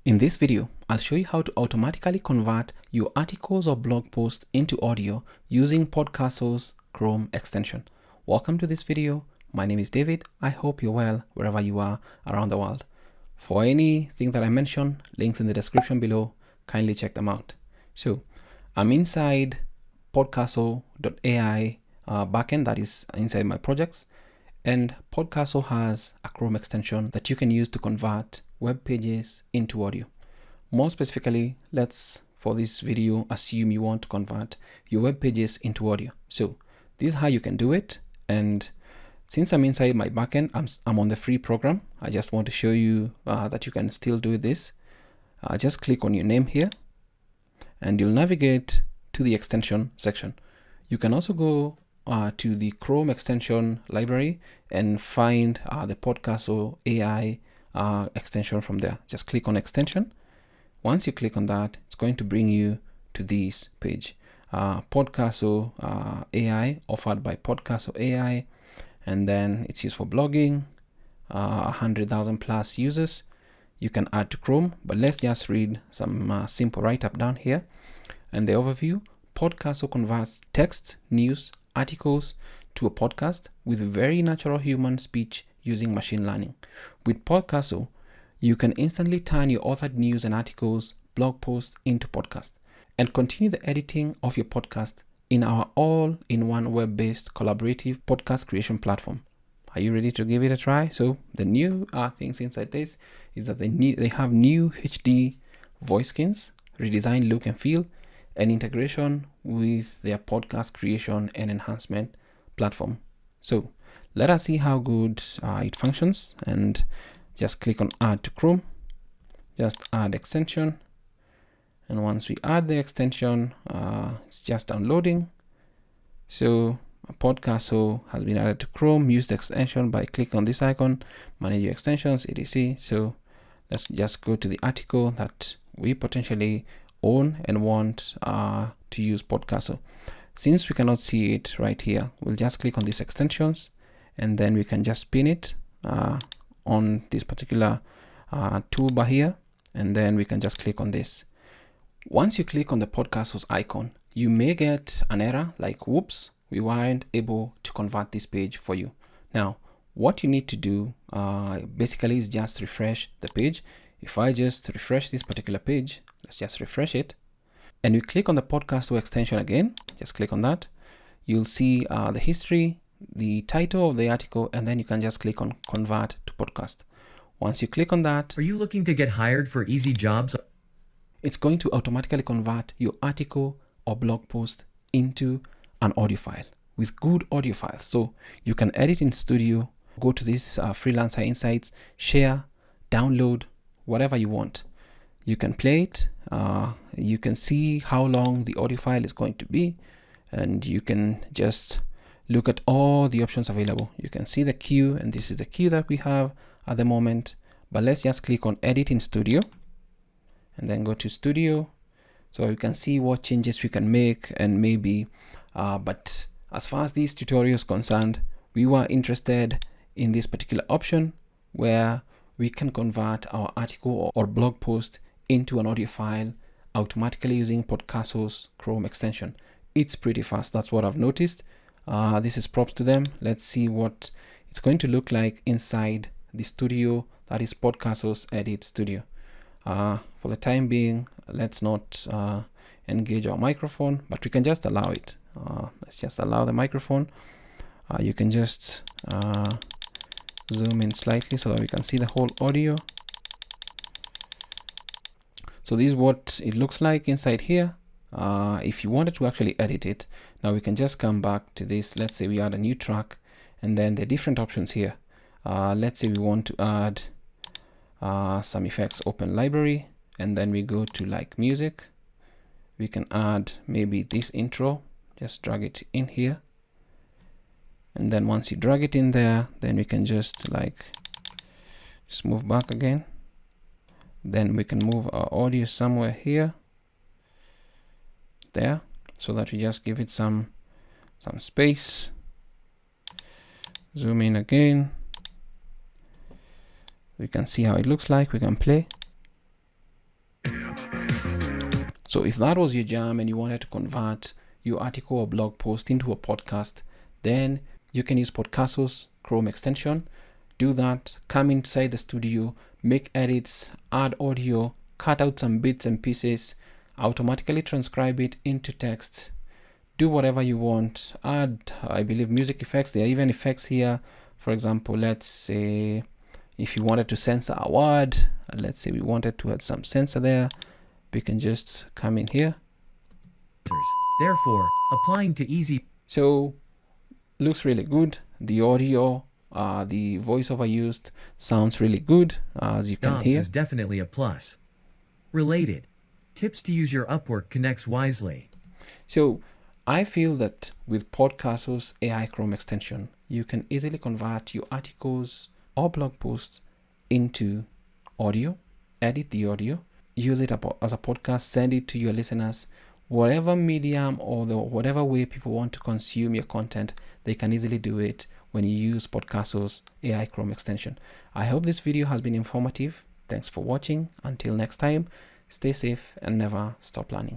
In this video, I'll show you how to automatically convert your articles or blog posts into audio using Podcastle's Chrome extension. Welcome to this video. My name is David. I hope you're well wherever you are around the world. For anything that I mentioned, links in the description below, kindly check them out. So I'm inside Podcastle.ai backend, that is inside my projects. And Podcastle has a Chrome extension that you can use to convert web pages into audio. More specifically, let's, for this video, assume you want to convert your web pages into audio. So this is how you can do it. And since I'm inside my backend, I'm on the free program. I just want to show you that you can still do this. Just click on your name here and you'll navigate to the extension section. You can also go to the Chrome extension library and find the Podcastle AI extension from there. Just click on extension. Once you click on that, it's going to bring you to this page. Podcastle AI, offered by Podcastle AI, and then it's used for blogging, 100,000 plus users. You can add to Chrome, but let's just read some simple write-up down here. And the overview: Podcastle converts text, news, articles to a podcast with very natural human speech using machine learning. With Podcastle, you can instantly turn your authored news and articles, blog posts into podcasts and continue the editing of your podcast in our all-in-one web-based collaborative podcast creation platform. Are you ready to give it a try? So the new things inside this is that they have new HD voice skins, redesigned look and feel, and integration with their podcast creation and enhancement platform. So let us see how good it functions, and just click on add to Chrome, just add extension. And once we add the extension, it's just downloading. So Podcastle has been added to Chrome. Use the extension by clicking on this icon, manage your extensions, etc. So let's just go to the article that we potentially own and want to use Podcastle. Since we cannot see it right here, we'll just click on these extensions and then we can just pin it on this particular toolbar here, and then we can just click on this. Once you click on the Podcastle's icon, you may get an error like, whoops, we weren't able to convert this page for you. Now, what you need to do basically is just refresh the page. If I just refresh this particular page, let's just refresh it, and we click on the Podcastle extension again, just click on that, you'll see the history, the title of the article, and then you can just click on convert to podcast. Once you click on that, Are you looking to get hired for easy jobs? it's going to automatically convert your article or blog post into an audio file with good audio files. So you can edit in studio, go to this Freelancer Insights, share, download, whatever you want. You can play it. You can see how long the audio file is going to be, and you can just look at all the options available. You can see the queue, and this is the queue that we have at the moment. But let's just click on edit in studio and then go to studio, so you can see what changes we can make, and maybe but as far as this tutorial is concerned, we were interested in this particular option where we can convert our article or blog post into an audio file automatically using Podcastle's Chrome extension. It's pretty fast. That's what I've noticed. This is props to them. Let's see what it's going to look like inside the studio, that is Podcastle's Edit Studio. For the time being, let's not engage our microphone, but we can just allow it. Let's just allow the microphone. You can just zoom in slightly so that we can see the whole audio. So this is what it looks like inside here. If you wanted to actually edit it, now we can just come back to this. Let's say we add a new track, and then the different options here. Let's say we want to add some effects, open library, and then we go to like music. We can add maybe this intro, just drag it in here. And then once you drag it in there, then we can just move back again. Then we can move our audio somewhere here, there, so that we just give it some space. Zoom in again. We can see how it looks like. We can play. So if that was your jam and you wanted to convert your article or blog post into a podcast, then you can use Podcasso's Chrome extension. Do that, come inside the studio, make edits, add audio, cut out some bits and pieces, automatically transcribe it into text, do whatever you want, add, I believe, music effects. There are even effects here. For example, let's say if you wanted to censor a word, let's say we wanted to add some censor there, we can just come in here. Therefore, applying to easy. So looks really good. The audio, the voiceover used sounds really good, as you can Jobs hear. is definitely a plus. Related. Tips to use your Upwork connects wisely. So I feel that with Podcasso's AI Chrome extension, you can easily convert your articles or blog posts into audio, edit the audio, use it as a podcast, send it to your listeners. Whatever medium or whatever way people want to consume your content, they can easily do it when you use Podcasso's AI Chrome extension. I hope this video has been informative. Thanks for watching. Until next time, stay safe and never stop learning.